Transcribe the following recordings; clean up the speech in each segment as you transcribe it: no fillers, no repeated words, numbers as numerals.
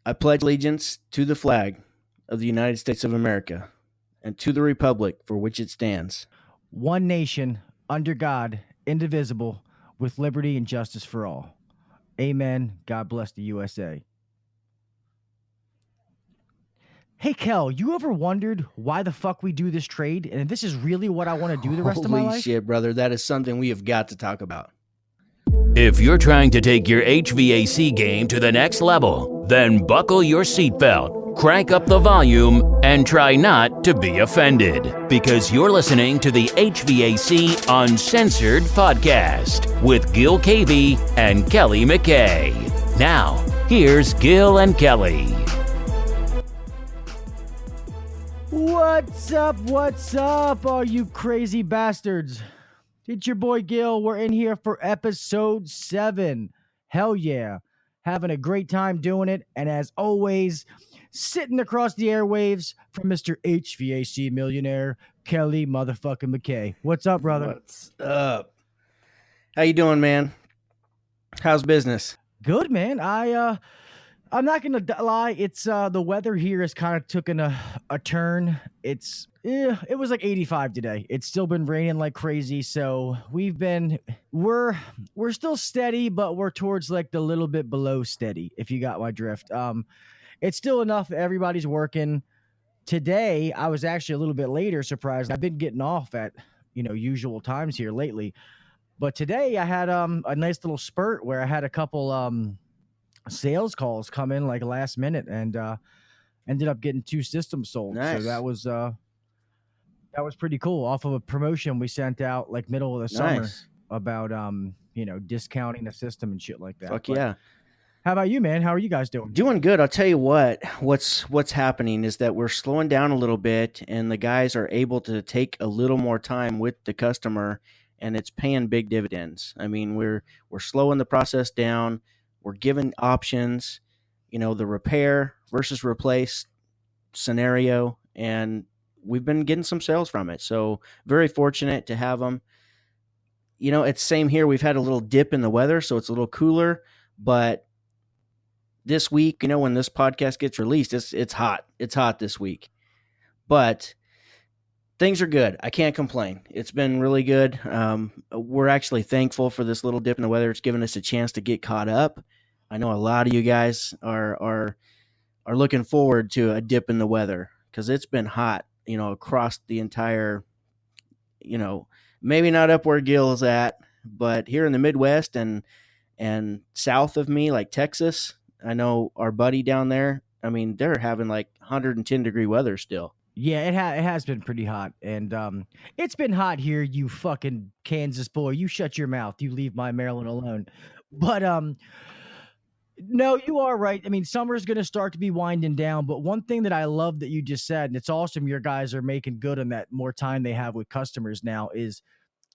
I pledge allegiance to the flag of the United States of America and to the republic for which it stands. One nation, under God, indivisible, with liberty and justice for all. Amen. God bless the USA. Hey, Kel, you ever wondered why the fuck we do this trade? And this is really what I want to do the rest of my Holy life? shit, brother. That is something we have got to talk about. If you're trying to take your HVAC game to the next level, then buckle your seatbelt, crank up the volume, and try not to be offended. Because you're listening to the HVAC Uncensored podcast with Gil Cavey and Kelly McKay. Now, here's Gil and Kelley. What's up, all you crazy bastards? It's your boy Gil. We're in here for episode 7. Hell yeah. Having a great time doing it. And as always, sitting across the airwaves from Mr. HVAC millionaire, Kelly motherfucking McKay. What's up, brother? What's up? How you doing, man? How's business? Good, man. I'm not gonna lie. It's the weather here has kind of taken a turn. It was like 85 today. It's still been raining like crazy. So we're still steady, but we're towards like the little bit below steady. If you got my drift. It's still enough. Everybody's working. Today, I was actually a little bit later. Surprised. I've been getting off at usual times here lately, but today I had a nice little spurt where I had a couple sales calls come in like last minute and ended up getting 2 systems sold. Nice. So that was pretty cool off of a promotion we sent out like middle of the summer about discounting the system and shit like that. Fuck yeah. How about you, man? How are you guys doing? Doing good. I'll tell you what's happening is that we're slowing down a little bit and the guys are able to take a little more time with the customer and it's paying big dividends. I mean, we're slowing the process down. We're giving options, the repair versus replace scenario, and we've been getting some sales from it. So very fortunate to have them. It's same here. We've had a little dip in the weather, so it's a little cooler. But this week, when this podcast gets released, it's hot. It's hot this week. But things are good. I can't complain. It's been really good. We're actually thankful for this little dip in the weather. It's given us a chance to get caught up. I know a lot of you guys are looking forward to a dip in the weather because it's been hot, across the entire, maybe not up where Gil is at, but here in the Midwest and south of me, like Texas, I know our buddy down there, I mean, they're having like 110 degree weather still. Yeah, it has been pretty hot, and it's been hot here. You fucking Kansas boy, you shut your mouth. You leave my Maryland alone. But no, you are right. I mean, summer's going to start to be winding down. But one thing that I love that you just said, and it's awesome, your guys are making good on that more time they have with customers now. Is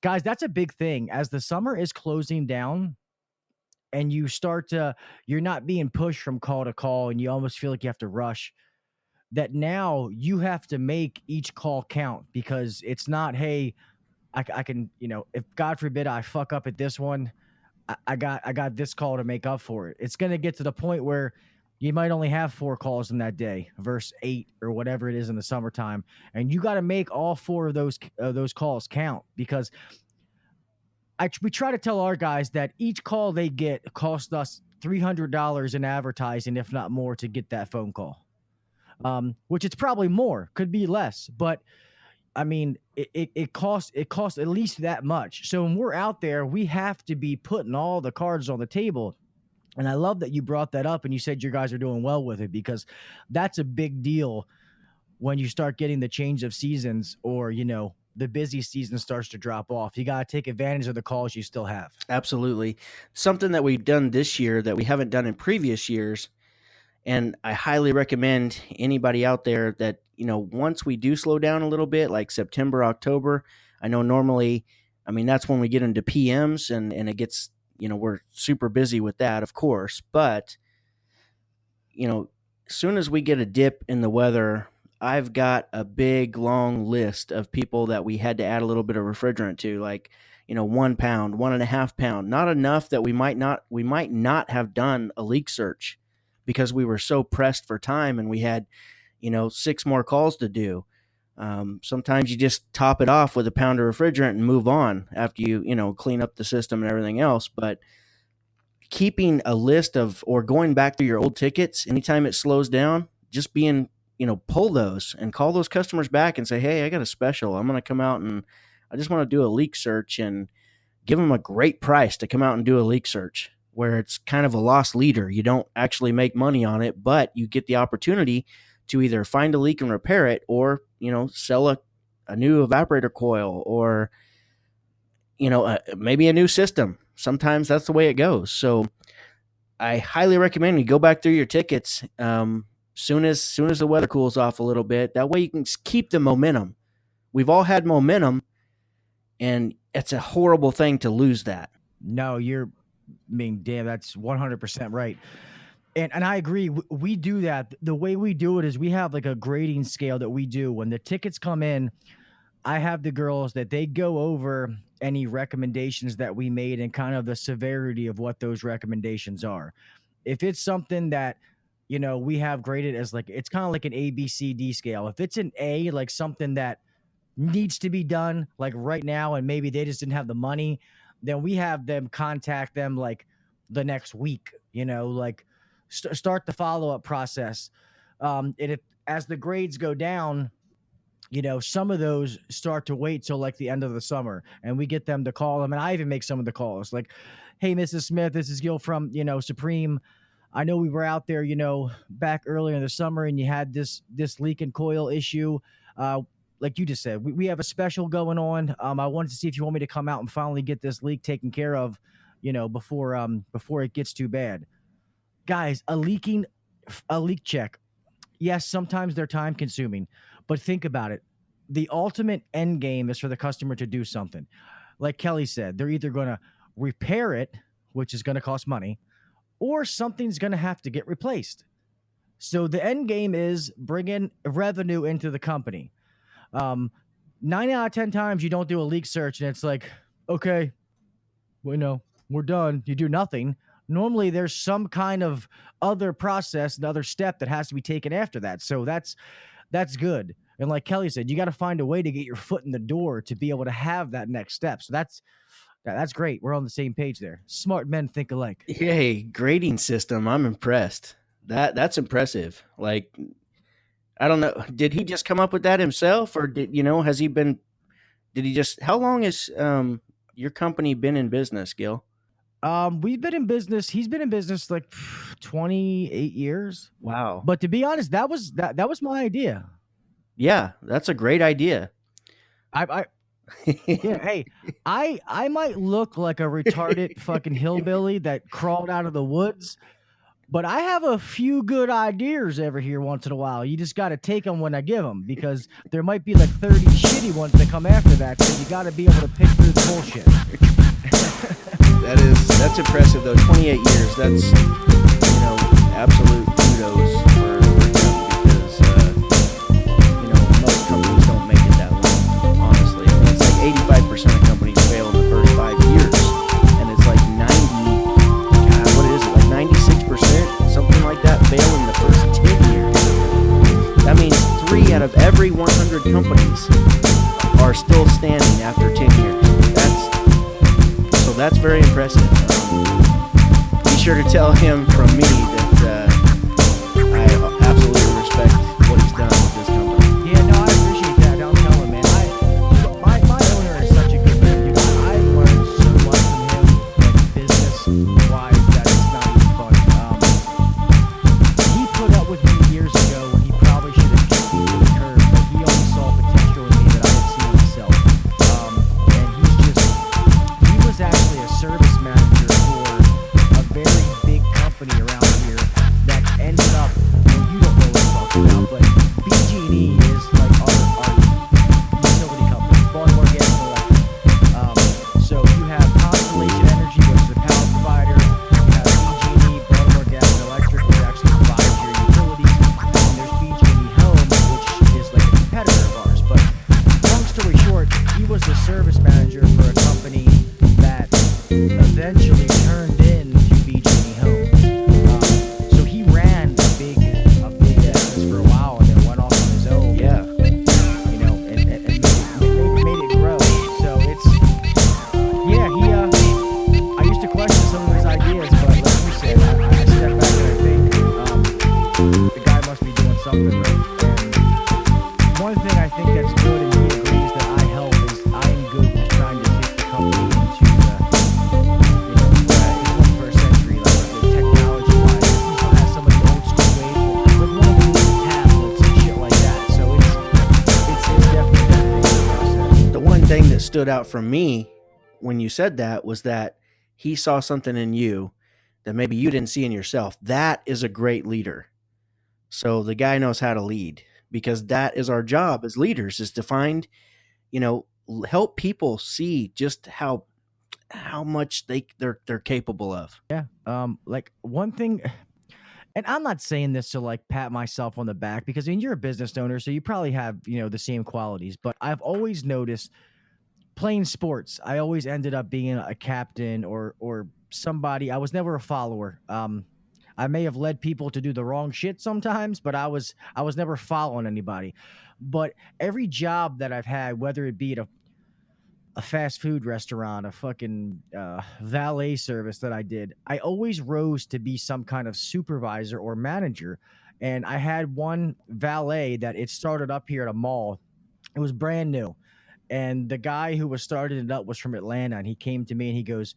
guys, that's a big thing. As the summer is closing down, and you start you're not being pushed from call to call, and you almost feel like you have to rush. That now you have to make each call count because it's not, hey, I can, if God forbid I fuck up at this one, I got this call to make up for it. It's going to get to the point where you might only have 4 calls in that day versus 8 or whatever it is in the summertime. And you got to make all 4 of those calls count because we try to tell our guys that each call they get costs us $300 in advertising, if not more, to get that phone call. Which it's probably more, could be less, but I mean, it costs at least that much. So when we're out there, we have to be putting all the cards on the table. And I love that you brought that up and you said your guys are doing well with it because that's a big deal when you start getting the change of seasons or, the busy season starts to drop off. You got to take advantage of the calls you still have. Absolutely. Something that we've done this year that we haven't done in previous years. And I highly recommend anybody out there that, once we do slow down a little bit, like September, October, I know normally, I mean, that's when we get into PMs and it gets, we're super busy with that, of course. But, as soon as we get a dip in the weather, I've got a big, long list of people that we had to add a little bit of refrigerant to, like, 1 pound, 1.5 pound, not enough that we might not have done a leak search. because we were so pressed for time and we had, 6 more calls to do. Sometimes you just top it off with a pound of refrigerant and move on after you clean up the system and everything else. But keeping a list or going back through your old tickets, anytime it slows down, just pull those and call those customers back and say, hey, I got a special. I'm going to come out and I just want to do a leak search, and give them a great price to come out and do a leak search, where it's kind of a lost leader. You don't actually make money on it, but you get the opportunity to either find a leak and repair it, or, sell a new evaporator coil, or, maybe a new system. Sometimes that's the way it goes. So I highly recommend you go back through your tickets soon as the weather cools off a little bit. That way you can keep the momentum. We've all had momentum, and it's a horrible thing to lose that. No, damn, that's 100% right. And I agree. We do that. The way we do it is we have like a grading scale that we do. When the tickets come in, I have the girls that they go over any recommendations that we made and kind of the severity of what those recommendations are. If it's something that, we have graded as like, it's kind of like an A, B, C, D scale. If it's an A, like something that needs to be done like right now, and maybe they just didn't have the money, then we have them contact them like the next week, like start the follow-up process. And if, as the grades go down, some of those start to wait till like the end of the summer, and we get them to call them. And I even make some of the calls like, hey, Mrs. Smith, this is Gil from, Supreme. I know we were out there, back earlier in the summer, and you had this leak and coil issue. Like you just said, we have a special going on. I wanted to see if you want me to come out and finally get this leak taken care of, before it gets too bad. Guys, a leak check. Yes, sometimes they're time consuming, but think about it. The ultimate end game is for the customer to do something. Like Kelly said, they're either going to repair it, which is going to cost money, or something's going to have to get replaced. So the end game is bringing revenue into the company. 9 out of 10 times you don't do a leak search and it's like, okay, we're done. You do nothing. Normally there's some kind of other process, another step that has to be taken after that. So that's good. And like Kelly said, you got to find a way to get your foot in the door to be able to have that next step. So that's great. We're on the same page there. Smart men think alike. Hey, grading system. I'm impressed. That's impressive. Like, I don't know. Did he just come up with that himself, or how long has your company been in business, Gil? We've been in business. He's been in business like 28 years. Wow. But to be honest, that was my idea. Yeah, that's a great idea. Yeah, hey, I might look like a retarded fucking hillbilly that crawled out of the woods, but I have a few good ideas every here once in a while. You just got to take them when I give them, because there might be like 30 shitty ones that come after that, so you got to be able to pick through the bullshit. That's impressive though. 28 years. That's absolute kudos for him, because most companies don't make it that long. Honestly, it's like 85% of companies fail in the first 5 years, and it's like 96%, something like that, fail in the first 10 years. That means 3 out of every 100 companies are still standing after 10 years. That's very impressive. Be sure to tell him from me that I absolutely respect what he's done with this company. Yeah, no, I appreciate that. I'll tell him, man. My owner is such a good man. I've learned so much from him, like business-wise, that it's not even funny. He put up with me years ago when he probably should have kicked me to the curb, but he only saw potential in me that I didn't see in myself. And he was actually a service manager for a very big company around here stood out for me when you said that was that he saw something in you that maybe you didn't see in yourself. That is a great leader. So the guy knows how to lead, because that is our job as leaders, is to find, help people see just how much they're capable of. Yeah. Like one thing, and I'm not saying this to like pat myself on the back, because I mean, you're a business owner, so you probably have, the same qualities, but I've always noticed playing sports, I always ended up being a captain or somebody. I was never a follower. I may have led people to do the wrong shit sometimes, but I was never following anybody. But every job that I've had, whether it be at a fast food restaurant, a fucking valet service that I did, I always rose to be some kind of supervisor or manager. And I had one valet that it started up here at a mall. It was brand new. And the guy who was starting it up was from Atlanta. And he came to me and he goes,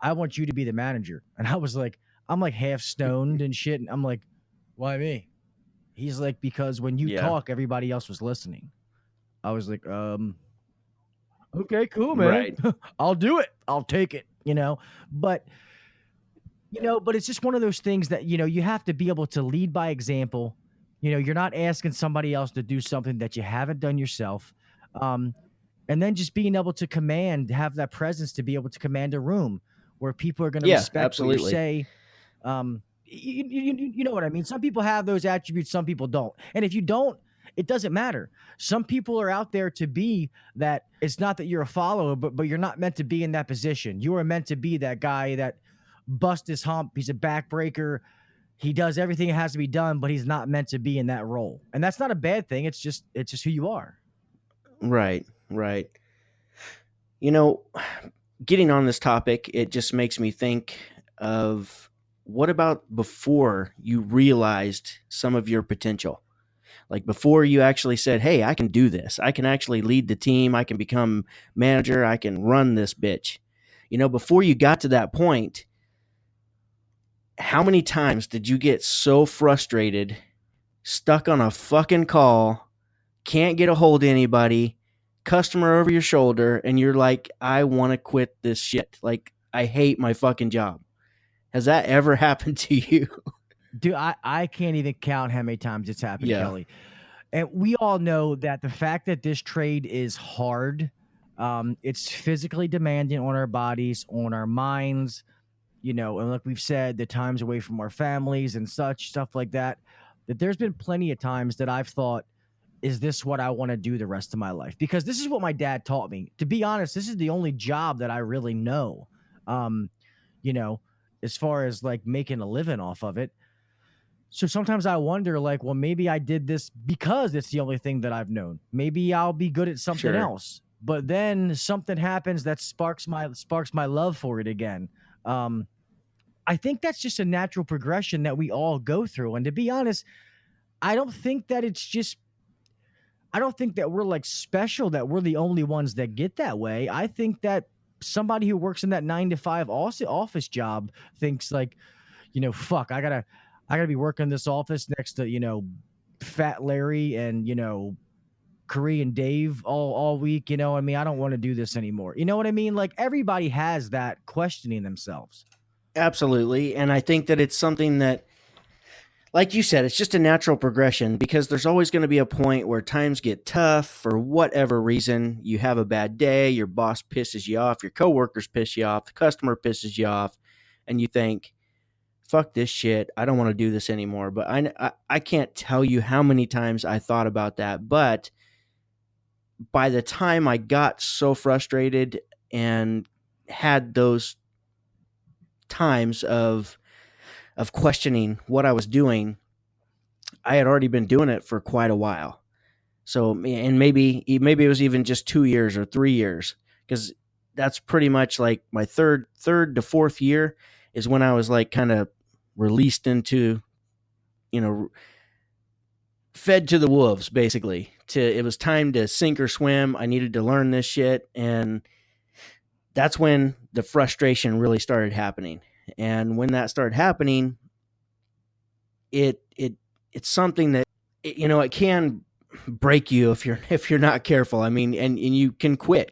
I want you to be the manager. And I was like, I'm like half stoned and shit. And I'm like, why me? He's like, because when you talk, everybody else was listening. I was like, okay, cool, man. Right. I'll do it. I'll take it, but but it's just one of those things that, you have to be able to lead by example. You're not asking somebody else to do something that you haven't done yourself. And then just being able to have that presence to be able to command a room where people are going to respect what you say. You know what I mean? Some people have those attributes, some people don't. And if you don't, it doesn't matter. Some people are out there to be that. It's not that you're a follower, but you're not meant to be in that position. You are meant to be that guy that busts his hump. He's a backbreaker. He does everything that has to be done, but he's not meant to be in that role. And that's not a bad thing. It's just who you are. Right. Getting on this topic, it just makes me think of, what about before you realized some of your potential? Like before you actually said, hey, I can do this. I can actually lead the team. I can become manager. I can run this bitch. Before you got to that point, how many times did you get so frustrated, stuck on a fucking call, can't get a hold of anybody, customer over your shoulder, and you're like, I want to quit this shit. Like, I hate my fucking job. Has that ever happened to you? Dude, I can't even count how many times it's happened, Kelly. And we all know that the fact that this trade is hard, it's physically demanding on our bodies, on our minds, and like we've said, the times away from our families and stuff like that, that there's been plenty of times that I've thought, is this what I want to do the rest of my life? Because this is what my dad taught me. To be honest, this is the only job that I really know, as far as like making a living off of it. So sometimes I wonder, like, well, maybe I did this because it's the only thing that I've known. Maybe I'll be good at something else. But then something happens that sparks my love for it again. I think that's just a natural progression that we all go through. And to be honest, I don't think that we're like special, that we're the only ones that get that way. I think that somebody who works in that 9-to-5 office job thinks like, fuck, I gotta be working this office next to, Fat Larry and, Korean Dave all week. I don't want to do this anymore. You know what I mean? Like everybody has that questioning themselves. Absolutely. And I think that it's something that, like you said, it's just a natural progression, because there's always going to be a point where times get tough for whatever reason. You have a bad day, your boss pisses you off, your coworkers piss you off, the customer pisses you off, and you think, fuck this shit, I don't want to do this anymore. But I can't tell you how many times I thought about that. But by the time I got so frustrated and had those times of questioning what I was doing, I had already been doing it for quite a while. So, and maybe it was even just 2 years or 3 years, because that's pretty much like my third to fourth year is when I was like kind of released into, fed to the wolves, basically. It was time to sink or swim. I needed to learn this shit. And that's when the frustration really started happening. And when that started happening, it's something that, it can break you if you're not careful. I mean, and you can quit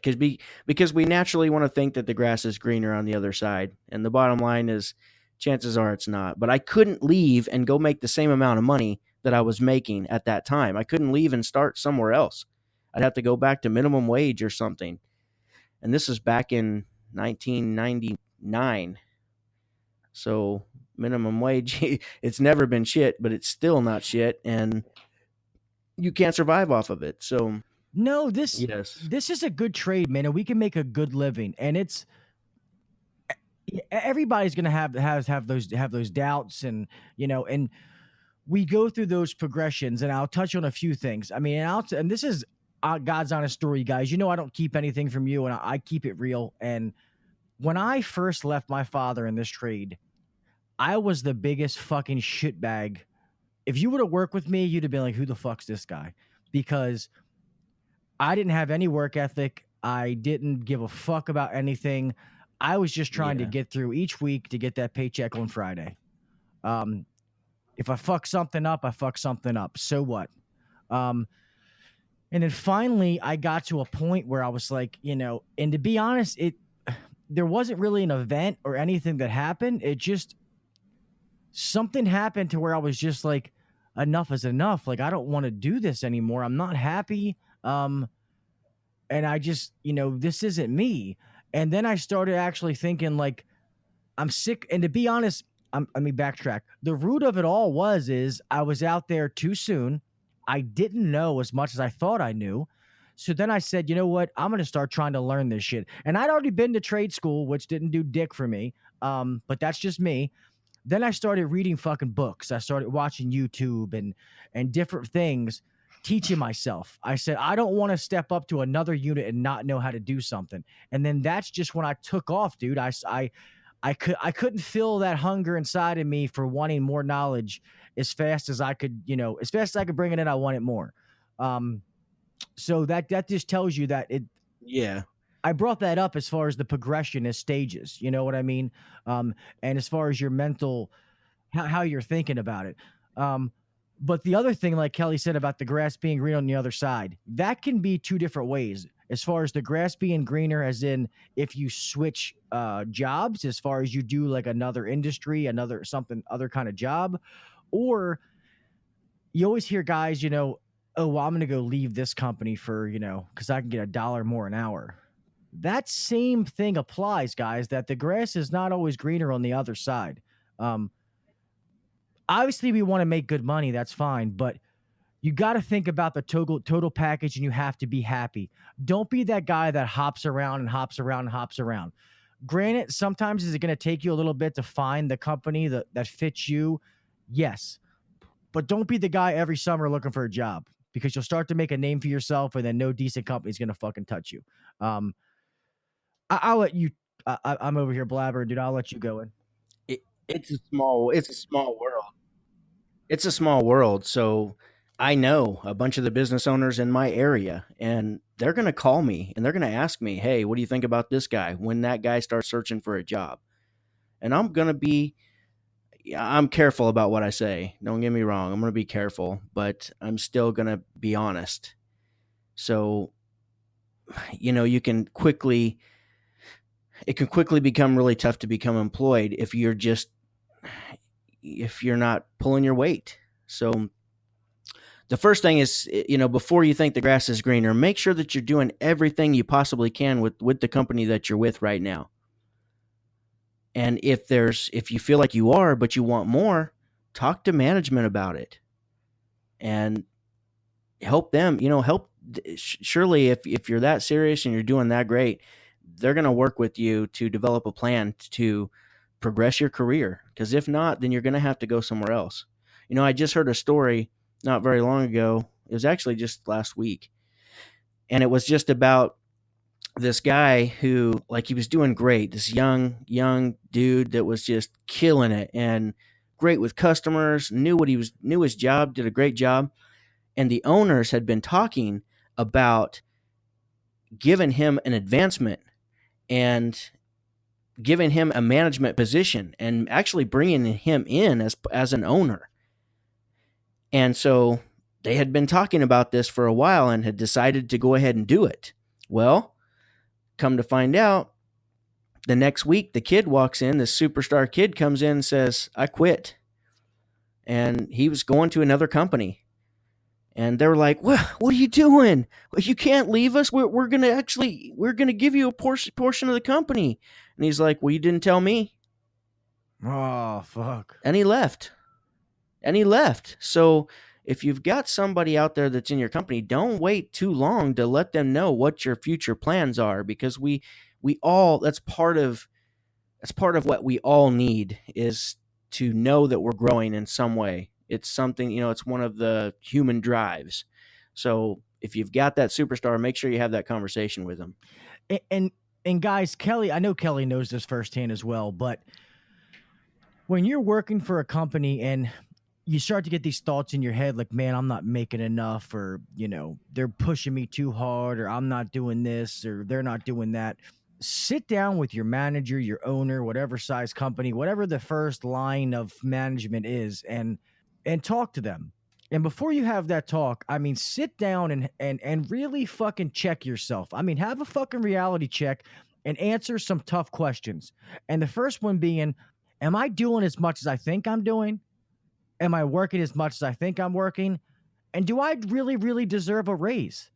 because we naturally want to think that the grass is greener on the other side. And the bottom line is chances are it's not. But I couldn't leave and go make the same amount of money that I was making at that time. I couldn't leave and start somewhere else. I'd have to go back to minimum wage or something. And this is back in 1999. So minimum wage, it's never been shit, but it's still not shit. And you can't survive off of it. So No, this yes, this is a good trade, man, and we can make a good living. And it's everybody's gonna have those doubts, and and we go through those progressions. And I'll touch on a few things. I mean, and this is God's honest story, guys. I don't keep anything from you, and I keep it real. And when I first left my father in this trade, I was the biggest fucking shitbag. If you would have worked with me, you'd have been like, who the fuck's this guy? Because I didn't have any work ethic. I didn't give a fuck about anything. I was just trying to get through each week to get that paycheck on Friday. If I fuck something up, I fuck something up. So what? And then finally I got to a point where I was like, and to be honest, there wasn't really an event or anything that happened. It just, something happened to where I was just like, enough is enough. Like, I don't want to do this anymore. I'm not happy. And I just, this isn't me. And then I started actually thinking, like, I'm sick. And to be honest, let me backtrack. The root of it all is I was out there too soon. I didn't know as much as I thought I knew. So then I said, you know what? I'm going to start trying to learn this shit. And I'd already been to trade school, which didn't do dick for me. But that's just me. Then I started reading fucking books. I started watching YouTube and different things, teaching myself. I said, I don't want to step up to another unit and not know how to do something. And then that's just when I took off, dude. I couldn't feel that hunger inside of me for wanting more knowledge as fast as I could, as fast as I could bring it in. I wanted more. So that just tells you that I brought that up as far as the progression as stages, you know what I mean? And as far as your mental, how you're thinking about it. But the other thing, like Kelly said about the grass being green on the other side, that can be two different ways. As far as the grass being greener, as in if you switch jobs, as far as you do like another industry, other kind of job, or you always hear guys, oh, well, I'm going to go leave this company for, because I can get $1 more an hour. That same thing applies, guys, that the grass is not always greener on the other side. Obviously, we want to make good money. That's fine. But you got to think about the total package, and you have to be happy. Don't be that guy that hops around and hops around and hops around. Granted, sometimes is it going to take you a little bit to find the company that fits you? Yes. But don't be the guy every summer looking for a job, because you'll start to make a name for yourself, and then no decent company is going to fucking touch you. I'll let you. I'm over here blabbering, dude. I'll let you go in. It's a small world. It's a small world. So I know a bunch of the business owners in my area, and they're going to call me and they're going to ask me, hey, what do you think about this guy when that guy starts searching for a job? And I'm careful about what I say. Don't get me wrong. I'm going to be careful, but I'm still going to be honest. So, it can quickly become really tough to become employed if you're not pulling your weight. So the first thing is, before you think the grass is greener, make sure that you're doing everything you possibly can with the company that you're with right now. And if you feel like you are, but you want more, talk to management about it and help them, surely if you're that serious and you're doing that great, they're going to work with you to develop a plan to progress your career. Because if not, then you're going to have to go somewhere else. I just heard a story not very long ago. It was actually just last week. And it was just about this guy who, like, he was doing great. This young dude that was just killing it and great with customers, knew his job, did a great job. And the owners had been talking about giving him an advancement and giving him a management position and actually bringing him in as an owner. And so they had been talking about this for a while and had decided to go ahead and do it. Well, come to find out, the next week, the kid walks in, this superstar kid comes in and says, I quit. And he was going to another company. And they were like, what are you doing? You can't leave us. We're going to give you a portion of the company. And he's like, well, you didn't tell me. Oh, fuck. And he left. So if you've got somebody out there that's in your company, don't wait too long to let them know what your future plans are, because we all, that's part of what we all need, is to know that we're growing in some way. It's something, it's one of the human drives. So if you've got that superstar, make sure you have that conversation with them. And guys, Kelly, I know Kelly knows this firsthand as well, but when you're working for a company and you start to get these thoughts in your head like, man, I'm not making enough, or, they're pushing me too hard, or I'm not doing this, or they're not doing that. Sit down with your manager, your owner, whatever size company, whatever the first line of management is, and talk to them. And before you have that talk, sit down and really fucking check yourself. Have a fucking reality check and answer some tough questions. And the first one being, am I doing as much as I think I'm doing? Am I working as much as I think I'm working? And do I really, really deserve a raise?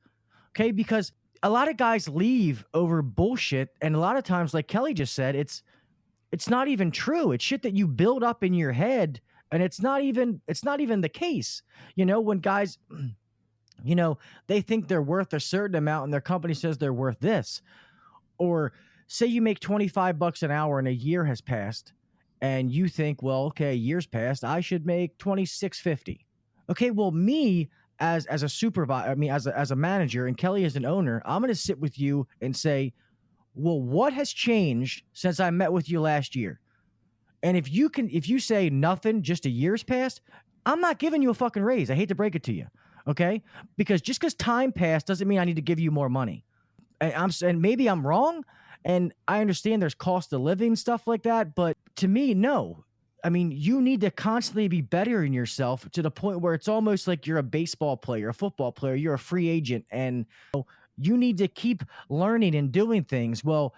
Okay, because a lot of guys leave over bullshit, and a lot of times, like Kelly just said, it's not even true. It's shit that you build up in your head, and it's not even the case. When guys, they think they're worth a certain amount and their company says they're worth this. Or say you make $25 an hour and a year has passed, and you think, well, okay, a year's passed, I should make $26.50. Okay, well, me as a supervisor, as a manager, and Kelly as an owner, I'm going to sit with you and say, well, what has changed since I met with you last year? And if you say nothing, just a year's passed, I'm not giving you a fucking raise. I hate to break it to you, okay? Because just because time passed doesn't mean I need to give you more money. And maybe I'm wrong, and I understand there's cost of living, stuff like that, but to me, no. You need to constantly be bettering yourself to the point where it's almost like you're a baseball player, a football player, you're a free agent, and you need to keep learning and doing things. Well,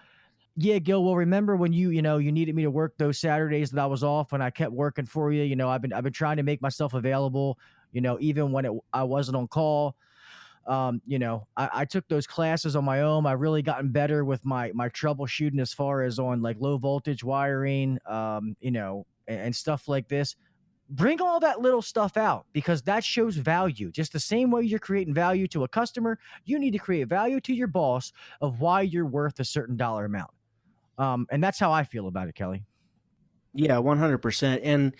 yeah, Gil, well, remember when you needed me to work those Saturdays that I was off, and I kept working for you. I've been trying to make myself available, even when I wasn't on call. I took those classes on my own. I really gotten better with my troubleshooting as far as on like low voltage wiring, and stuff like this. Bring all that little stuff out, because that shows value. Just the same way you're creating value to a customer, you need to create value to your boss of why you're worth a certain dollar amount. And that's how I feel about it, Kelly. Yeah, 100%. And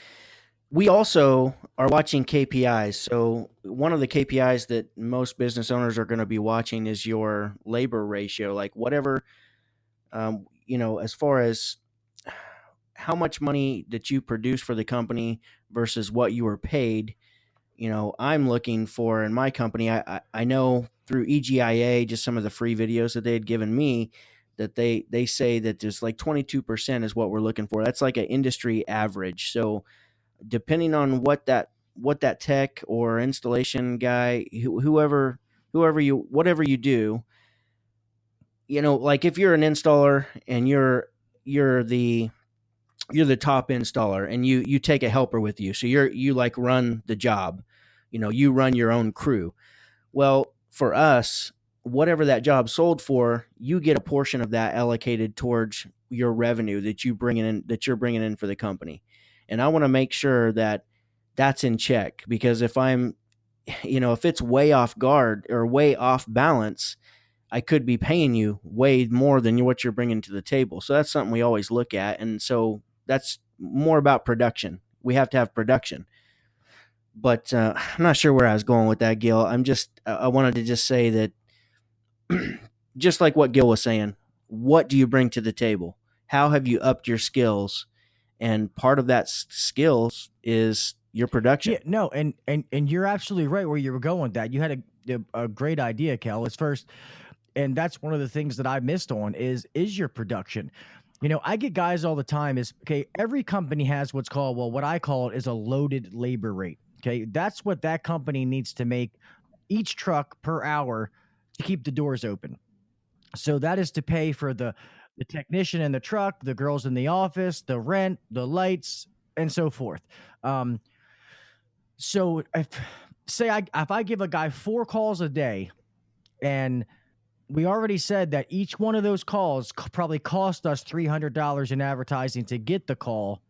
we also are watching KPIs. So one of the KPIs that most business owners are going to be watching is your labor ratio, like whatever, as far as how much money that you produce for the company versus what you were paid. I'm looking for in my company, I know through EGIA, just some of the free videos that they had given me, that they say that there's like 22% is what we're looking for. That's like an industry average. So depending on what that tech or installation guy, whatever you do, like if you're an installer and you're the top installer and you take a helper with you, so you like run the job, you run your own crew. Well, for us, whatever that job sold for, you get a portion of that allocated towards your revenue that you're bringing in for the company. And I want to make sure that that's in check, because if if it's way off guard or way off balance, I could be paying you way more than what you're bringing to the table. So that's something we always look at. And so that's more about production. We have to have production. But I'm not sure where I was going with that, Gil. I wanted to just say that just like what Gil was saying, what do you bring to the table? How have you upped your skills? And part of that skills is your production. Yeah, no, and you're absolutely right where you were going with that. You had a great idea, Cal. It's first, and that's one of the things that I missed on is your production. I get guys all the time is, okay, every company has what's called, well, what I call it is a loaded labor rate. Okay, that's what that company needs to make each truck per hour to keep the doors open. So that is to pay for the technician in the truck, the girls in the office, the rent, the lights, and so forth. Um, so if I give a guy 4 calls a day, and we already said that each one of those calls probably cost us $300 in advertising to get the call.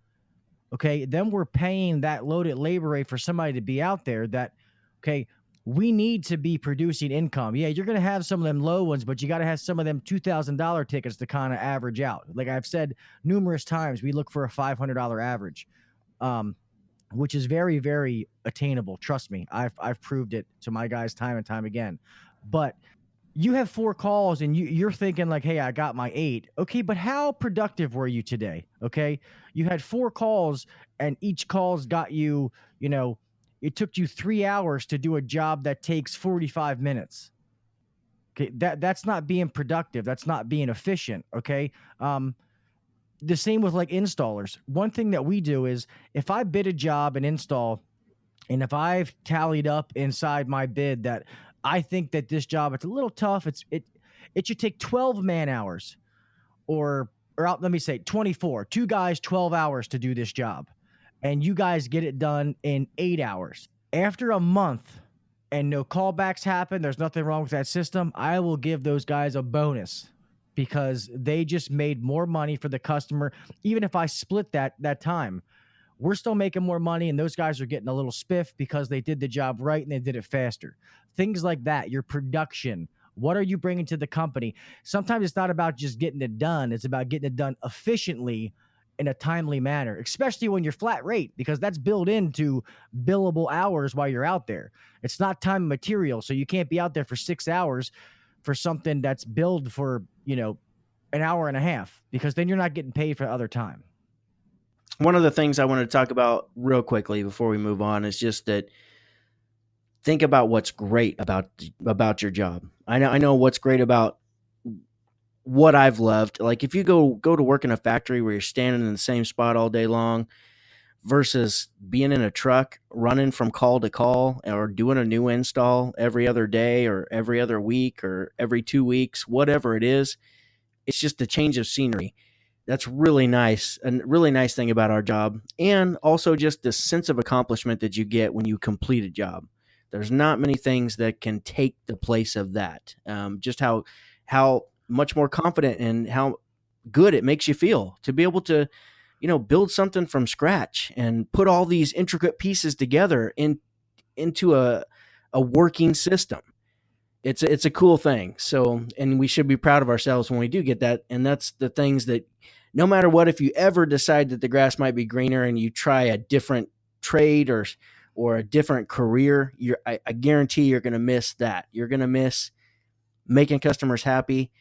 Okay, then we're paying that loaded labor rate for somebody to be out there. That, okay, we need to be producing income. Yeah, you're going to have some of them low ones, but you got to have some of them $2,000 tickets to kind of average out. Like I've said numerous times, we look for a $500 average, which is very, very attainable. Trust me, I've proved it to my guys time and time again. But you have 4 calls and you're thinking like, hey, I got my 8. Okay, but how productive were you today? Okay, you had 4 calls and each call's got you, it took you 3 hours to do a job that takes 45 minutes. Okay, that's not being productive. That's not being efficient. Okay. The same with like installers. One thing that we do is if I bid a job and install, and if I've tallied up inside my bid that I think that this job, it's a little tough. It should take 12 man hours let me say 24, 2 guys, 12 hours to do this job. And you guys get it done in 8 hours. After a month and no callbacks happen, there's nothing wrong with that system. I will give those guys a bonus because they just made more money for the customer. Even if I split that time, we're still making more money, and those guys are getting a little spiff because they did the job right and they did it faster. Things like that, your production. What are you bringing to the company? Sometimes it's not about just getting it done. It's about getting it done efficiently in a timely manner, especially when you're flat rate, because that's built into billable hours while you're out there. It's not time and material, so you can't be out there for 6 hours for something that's billed for, an hour and a half, because then you're not getting paid for other time. One of the things I want to talk about real quickly before we move on is just that think about what's great about your job. I know what's great about what I've loved. Like if you go to work in a factory where you're standing in the same spot all day long versus being in a truck running from call to call or doing a new install every other day or every other week or every 2 weeks, whatever it is, it's just a change of scenery. That's really nice. A really nice thing about our job. And also just the sense of accomplishment that you get when you complete a job. There's not many things that can take the place of that. Just how much more confident and how good it makes you feel to be able to, build something from scratch and put all these intricate pieces together into a working system. It's a cool thing. So, and we should be proud of ourselves when we do get that. And that's the things that no matter what, if you ever decide that the grass might be greener and you try a different trade or a different career, I guarantee you're going to miss that. You're going to miss making customers happy.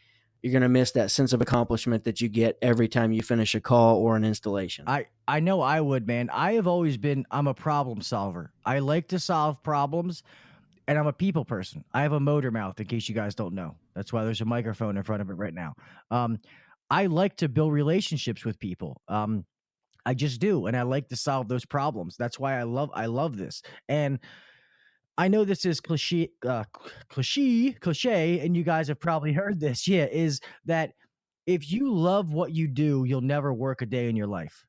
You're going to miss that sense of accomplishment that you get every time you finish a call or an installation. I know I would, man. I'm a problem solver. I like to solve problems. And I'm a people person. I have a motor mouth, in case you guys don't know. That's why there's a microphone in front of it right now. I like to build relationships with people. I just do, and I like to solve those problems. That's why I love this. And I know this is cliche, and you guys have probably heard this. Yeah, is that if you love what you do, you'll never work a day in your life.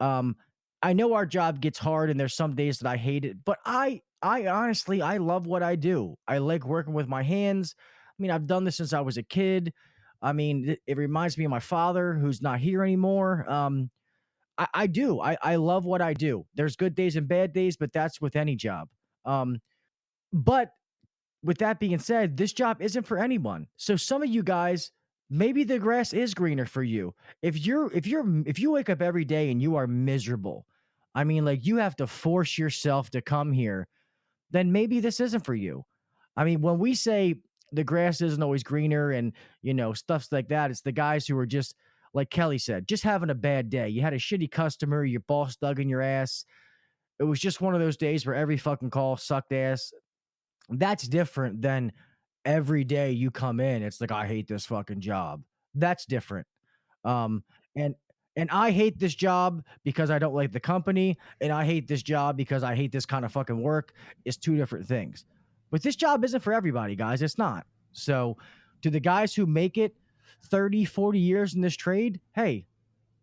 I know our job gets hard and there's some days that I hate it, but I honestly, I love what I do. I like working with my hands. I mean, I've done this since I was a kid. I mean, it reminds me of my father who's not here anymore. I do. I love what I do. There's good days and bad days, but that's with any job. But with that being said, this job isn't for anyone. So some of you guys, maybe the grass is greener for you. If you wake up every day and you are miserable, I mean, like you have to force yourself to come here, then maybe this isn't for you. I mean, when we say the grass isn't always greener and, stuff like that, it's the guys who are just, like Kelly said, just having a bad day. You had a shitty customer, your boss dug in your ass. It was just one of those days where every fucking call sucked ass. That's different than every day you come in. It's like, I hate this fucking job. That's different. And And I hate this job because I don't like the company, and I hate this job because I hate this kind of fucking work is two different things. But this job isn't for everybody, guys. It's not. So to the guys who make it 30, 40 years in this trade, hey,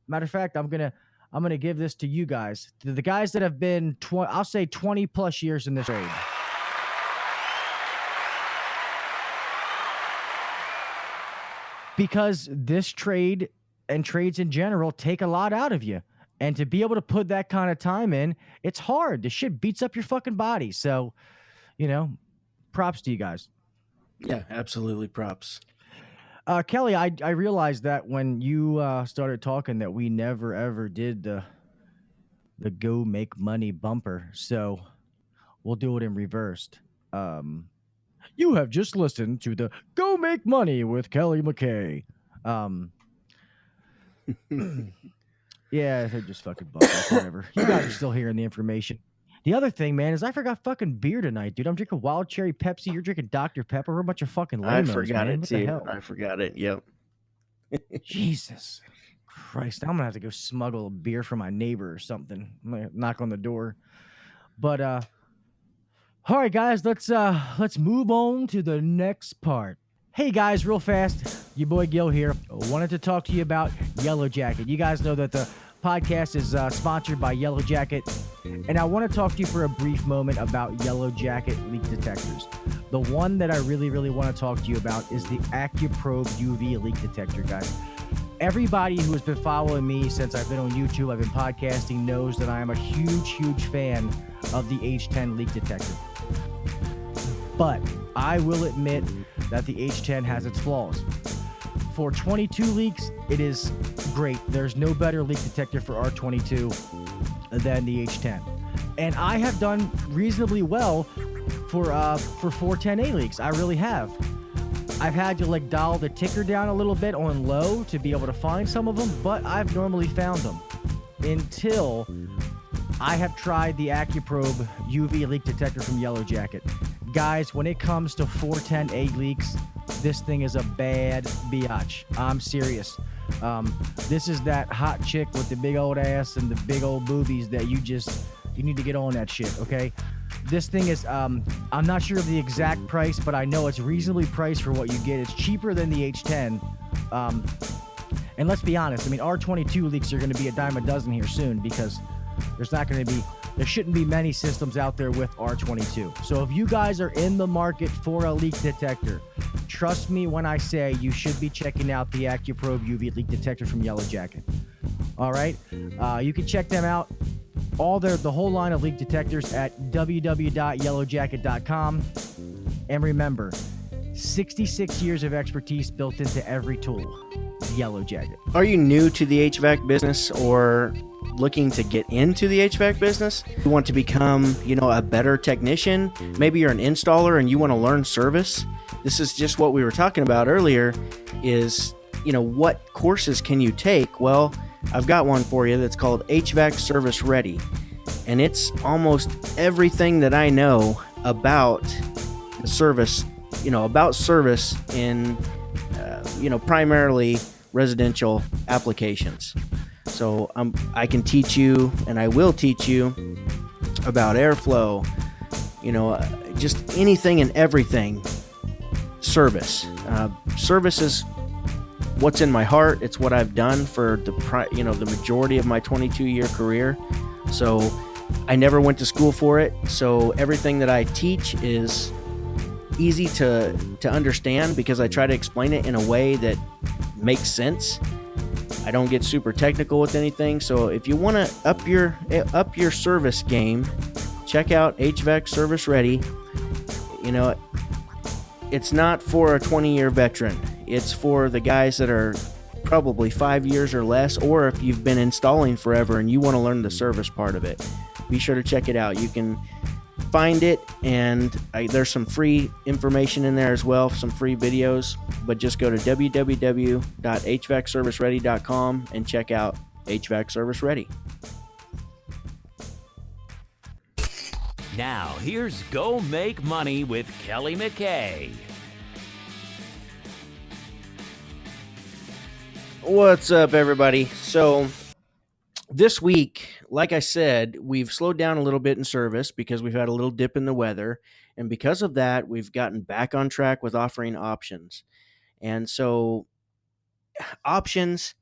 matter of fact, I'm gonna give this to you guys. To the guys that have been I'll say 20 plus years in this trade. Because this trade and trades in general take a lot out of you. And to be able to put that kind of time in, it's hard. The shit beats up your fucking body. So, props to you guys. Yeah, absolutely props. Kelly, I realized that when you started talking that we never ever did the Go Make Money bumper. So we'll do it in reversed. You have just listened to the Go Make Money with Kelly McKay. Yeah, they're just fucking bumpers, whatever. You guys are still hearing the information. The other thing, man, is I forgot fucking beer tonight, dude. I'm drinking wild cherry Pepsi. You're drinking Dr. Pepper. We're a bunch of fucking lamos, I forgot man. it What too. the hell? I forgot it. Yep. Jesus Christ. I'm going to have to go smuggle a beer from my neighbor or something. I'm going to knock on the door. But, all right, guys, let's move on to the next part. Hey, guys, real fast. Your boy Gil here. Wanted to talk to you about Yellow Jacket. You guys know that the podcast is sponsored by Yellow Jacket. And I want to talk to you for a brief moment about Yellow Jacket leak detectors. The one that I really, really want to talk to you about is the AccuProbe UV leak detector, guys. Everybody who has been following me since I've been on YouTube, I've been podcasting, knows that I am a huge, huge fan of the H10 leak detector. But I will admit that the H10 has its flaws. For 22 leaks, it is great. There's no better leak detector for R22 than the H10. And I have done reasonably well for 410A leaks. I really have. I've had to dial the ticker down a little bit on low to be able to find some of them, but I've normally found them until I have tried the AccuProbe UV leak detector from Yellow Jacket. Guys, when it comes to 410A leaks, this thing is a bad biatch. I'm serious. This is that hot chick with the big old ass and the big old boobies that you need to get on that shit, okay? This thing is, I'm not sure of the exact price, but I know it's reasonably priced for what you get. It's cheaper than the H10. And let's be honest, I mean, R22 leaks are going to be a dime a dozen here soon because there shouldn't be many systems out there with R22. So if you guys are in the market for a leak detector, trust me when I say you should be checking out the AccuProbe UV leak detector from Yellow Jacket. All right? You can check them out, the whole line of leak detectors at www.yellowjacket.com. And remember, 66 years of expertise built into every tool. Yellow Jacket. Are you new to the HVAC business or looking to get into the HVAC business? You want to become, a better technician? Maybe you're an installer and you want to learn service? This is just what we were talking about earlier is, what courses can you take? Well, I've got one for you that's called HVAC Service Ready. And it's almost everything that I know about the service, about service in, primarily residential applications. So I can teach you, and I will teach you about airflow, just anything and everything. Service. Service is what's in my heart. It's what I've done for the majority of my 22-year career. So I never went to school for it. So everything that I teach is easy to understand because I try to explain it in a way that makes sense. I don't get super technical with anything. So if you want to up your service game, check out HVAC Service Ready. It's not for a 20-year veteran. It's for the guys that are probably 5 years or less, or if you've been installing forever and you want to learn the service part of it. Be sure to check it out. You can find it, and there's some free information in there as well, some free videos, but just go to www.hvacserviceready.com and check out HVAC Service Ready. Now, here's Go Make Money with Kelly McKay. What's up, everybody? So this week, like I said, we've slowed down a little bit in service because we've had a little dip in the weather. And because of that, we've gotten back on track with offering options. And so, options,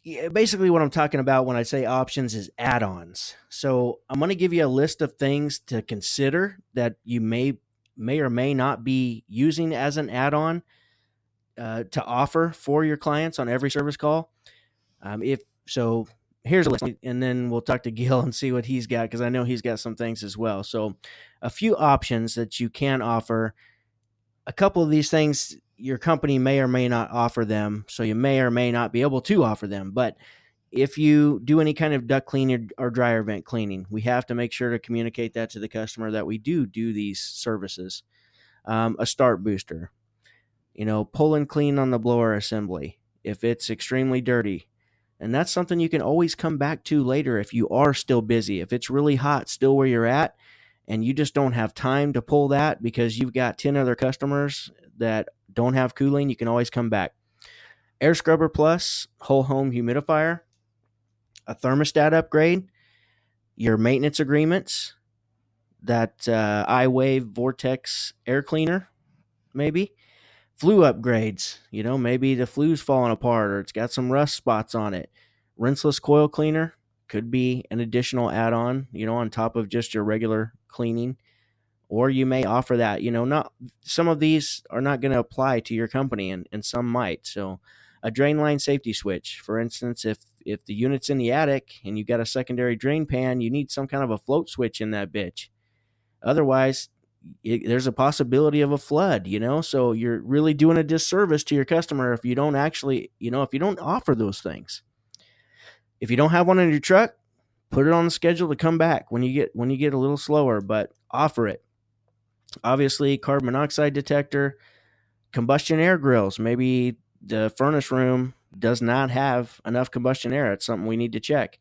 basically, what I'm talking about when I say options is add ons. So, I'm going to give you a list of things to consider that you may or may not be using as an add on to offer for your clients on every service call. If so, here's a list, and then we'll talk to Gil and see what he's got because I know he's got some things as well. So, a few options that you can offer. A couple of these things your company may or may not offer them, so you may or may not be able to offer them. But if you do any kind of duct cleaning or dryer vent cleaning, we have to make sure to communicate that to the customer that we do these services. A start booster, pull and clean on the blower assembly if it's extremely dirty. And that's something you can always come back to later if you are still busy. If it's really hot still where you're at and you just don't have time to pull that because you've got 10 other customers that don't have cooling, you can always come back. Air Scrubber Plus, whole home humidifier, a thermostat upgrade, your maintenance agreements, that iWave Vortex air cleaner, maybe. Flue upgrades, maybe the flue's falling apart or it's got some rust spots on it. Rinseless coil cleaner could be an additional add-on, on top of just your regular cleaning. Or you may offer that, not some of these are not going to apply to your company and some might. So a drain line safety switch, for instance, if the unit's in the attic and you got a secondary drain pan, you need some kind of a float switch in that bitch. Otherwise, there's a possibility of a flood, so you're really doing a disservice to your customer if you don't actually, if you don't offer those things. If you don't have one in your truck, put it on the schedule to come back when you get a little slower, but offer it. Obviously, carbon monoxide detector, combustion air grills. Maybe the furnace room does not have enough combustion air. It's something we need to check.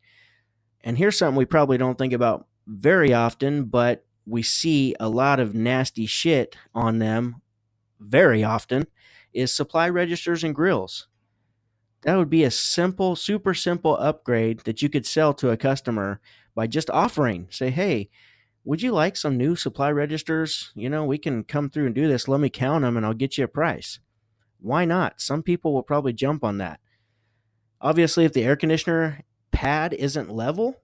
And here's something we probably don't think about very often, but we see a lot of nasty shit on them very often, is supply registers and grills. That would be a simple, super simple upgrade that you could sell to a customer by just offering. Say, hey, would you like some new supply registers? We can come through and do this. Let me count them and I'll get you a price. Why not? Some people will probably jump on that. Obviously, if the air conditioner pad isn't level,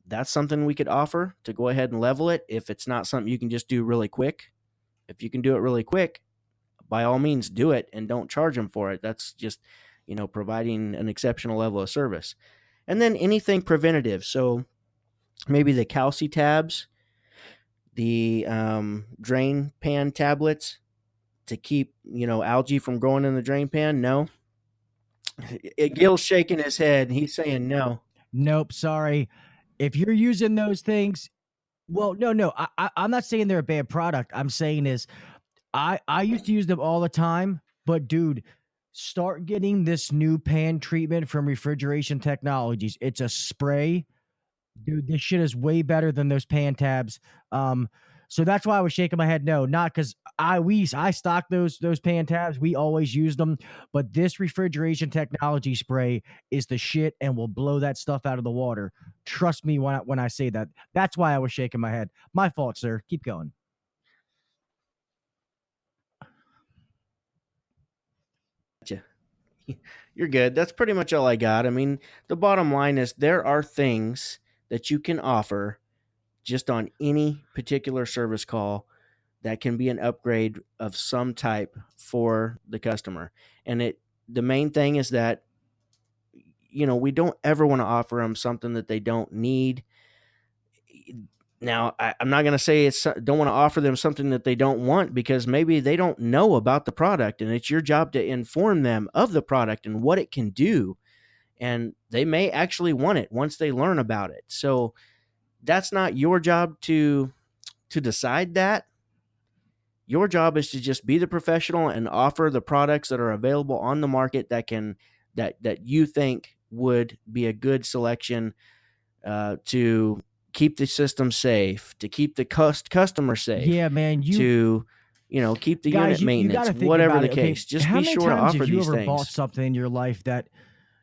that's something we could offer to go ahead and level it if it's not something you can just do really quick. If you can do it really quick, by all means do it and don't charge them for it. That's just, providing an exceptional level of service. And then anything preventative. So maybe the Calci tabs, the drain pan tablets to keep, algae from growing in the drain pan. No. Gil's shaking his head. He's saying no. Nope, sorry. If you're using those things, well, no, I'm not saying they're a bad product. I'm saying is I used to use them all the time, but dude, start getting this new pan treatment from Refrigeration Technologies. It's a spray. Dude, this shit is way better than those pan tabs. So that's why I was shaking my head. No, not because I stock those pan tabs. We always use them, but this Refrigeration Technology spray is the shit and will blow that stuff out of the water. Trust me when I say that. That's why I was shaking my head. My fault, sir. Keep going. You're good. That's pretty much all I got. I mean, the bottom line is there are things that you can offer just on any particular service call that can be an upgrade of some type for the customer. And the main thing is that, we don't ever want to offer them something that they don't need. Now, I'm not going to say don't want to offer them something that they don't want because maybe they don't know about the product and it's your job to inform them of the product and what it can do. And they may actually want it once they learn about it. So that's not your job to decide that. Your job is to just be the professional and offer the products that are available on the market that you think would be a good selection to keep the system safe, to keep the customer safe. Yeah, man. To keep the Guys, unit you got maintenance, to think whatever about the it. Okay, case. Just how be many sure to times offer have you these ever bought things. something in your life that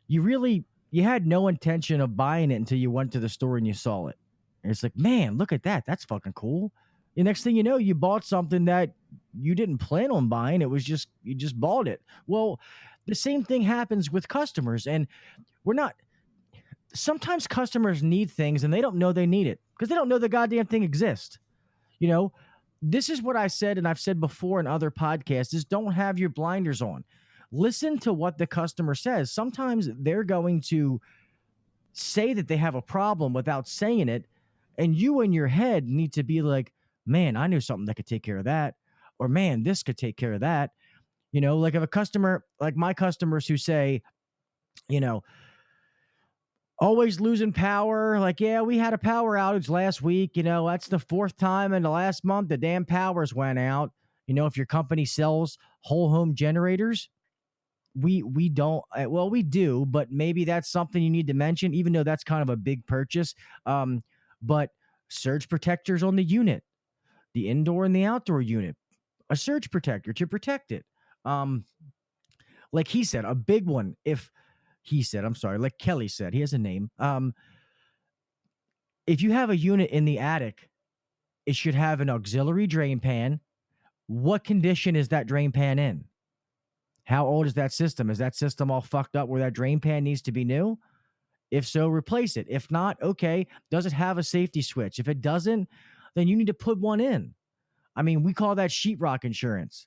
you had no intention of buying it until you went to the store and you saw it? And it's like, man, look at that. That's fucking cool. The next thing you know, you bought something that you didn't plan on buying. It was just, you just bought it. Well, the same thing happens with customers. And we're not, sometimes customers need things and they don't know they need it because they don't know the goddamn thing exists. This is what I said, and I've said before in other podcasts, is don't have your blinders on. Listen to what the customer says. Sometimes they're going to say that they have a problem without saying it, and you in your head need to be like, man, I knew something that could take care of that, or man, this could take care of that. Like if a customer, like my customers who say, you know, always losing power. Like, yeah, we had a power outage last week. That's the fourth time in the last month the damn powers went out. If your company sells whole home generators, we don't. Well, we do, but maybe that's something you need to mention, even though that's kind of a big purchase. But surge protectors on the unit, the indoor and the outdoor unit, a surge protector to protect it. Like he said, a big one. Like Kelly said, he has a name. If you have a unit in the attic, it should have an auxiliary drain pan. What condition is that drain pan in? How old is that system? Is that system all fucked up where that drain pan needs to be new? If so, replace it. If not, okay, does it have a safety switch? If it doesn't, then you need to put one in. We call that sheetrock insurance.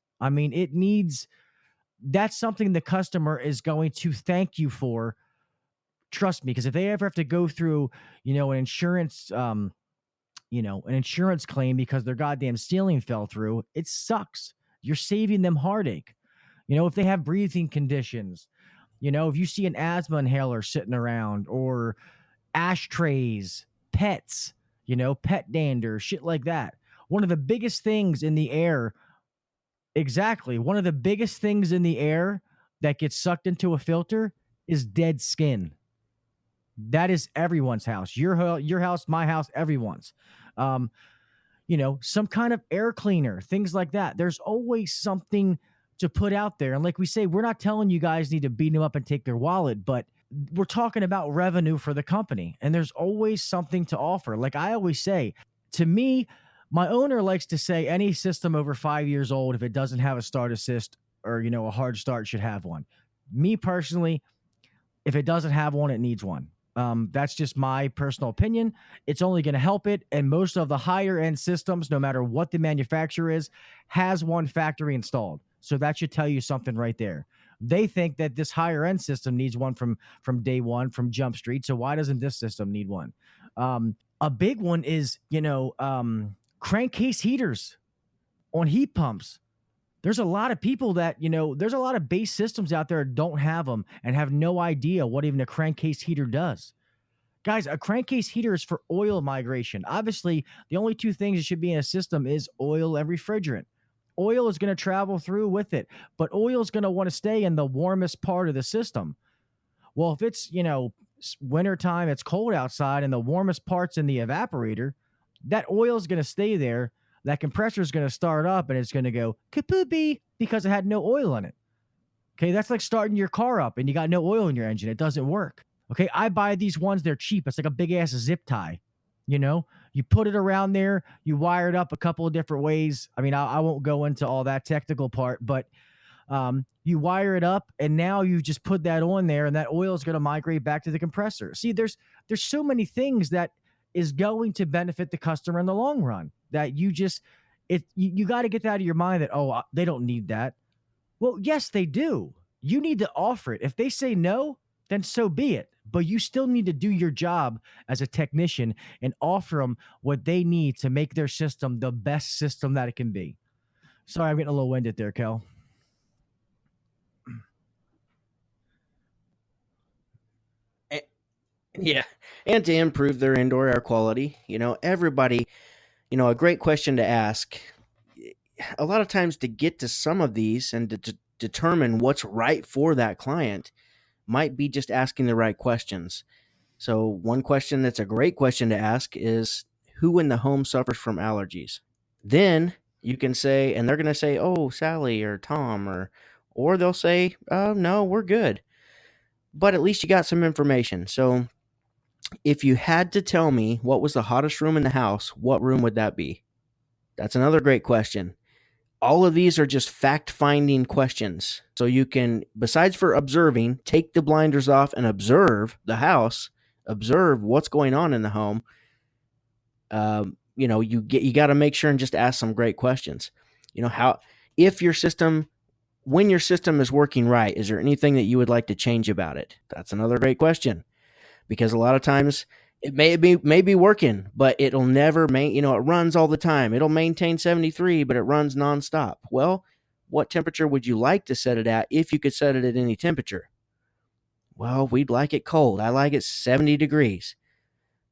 That's something the customer is going to thank you for. Trust me, because if they ever have to go through, an insurance, an insurance claim because their goddamn ceiling fell through, it sucks. You're saving them heartache. If they have breathing conditions, if you see an asthma inhaler sitting around or ashtrays, pets, pet dander, shit like that. One of the biggest things in the air, exactly. One of the biggest things in the air that gets sucked into a filter is dead skin. That is everyone's house. Your house, my house, everyone's. Some kind of air cleaner, things like that. There's always something to put out there. And like we say, we're not telling you guys need to beat them up and take their wallet, but we're talking about revenue for the company. And there's always something to offer. Like I always say, to me, my owner likes to say any system over 5 years old, if it doesn't have a start assist or, a hard start, should have one. Me personally, if it doesn't have one, it needs one. That's just my personal opinion. It's only going to help it. And most of the higher end systems, no matter what the manufacturer is, has one factory installed. So that should tell you something right there. They think that this higher end system needs one from day one, from Jump Street. So why doesn't this system need one? A big one is, crankcase heaters on heat pumps. There's a lot of people that, there's a lot of base systems out there that don't have them and have no idea what even a crankcase heater does. Guys, a crankcase heater is for oil migration. Obviously, the only two things that should be in a system is oil and refrigerant. Oil is going to travel through with it, but oil is going to want to stay in the warmest part of the system. Well, if it's, wintertime, it's cold outside, and the warmest part's in the evaporator, that oil is going to stay there. That compressor is going to start up, and it's going to go kapoopy because it had no oil in it. Okay, that's like starting your car up, and you got no oil in your engine. It doesn't work. Okay, I buy these ones. They're cheap. It's like a big-ass zip tie. You put it around there. You wire it up a couple of different ways. I won't go into all that technical part, but you wire it up, and now you just put that on there, and that oil is going to migrate back to the compressor. See, there's so many things that is going to benefit the customer in the long run that you got to get that out of your mind that, oh, they don't need that. Well, yes, they do. You need to offer it. If they say no, then so be it. But you still need to do your job as a technician and offer them what they need to make their system the best system that it can be. Sorry, I'm getting a little winded there, Kel. Yeah. And to improve their indoor air quality, everybody, a great question to ask. A lot of times to get to some of these and to determine what's right for that client might be just asking the right questions. So one question that's a great question to ask is, who in the home suffers from allergies? Then You can say, and they're going to say, "Oh, Sally or Tom," or they'll say, "Oh, no, we're good." But at least you got some information. So if you had to tell me what was the hottest room in the house, what room would that be? That's another great question. All of these are just fact-finding questions. So you can, besides for observing, take the blinders off and observe the house, observe what's going on in the home. You got to make sure and just ask some great questions. If your system, when your system is working right, is there anything that you would like to change about it? That's another great question, because a lot of times it may be working, but it'll never it runs all the time. It'll maintain 73, but it runs nonstop. Well, what temperature would you like to set it at if you could set it at any temperature? Well, we'd like it cold. I like it 70 degrees.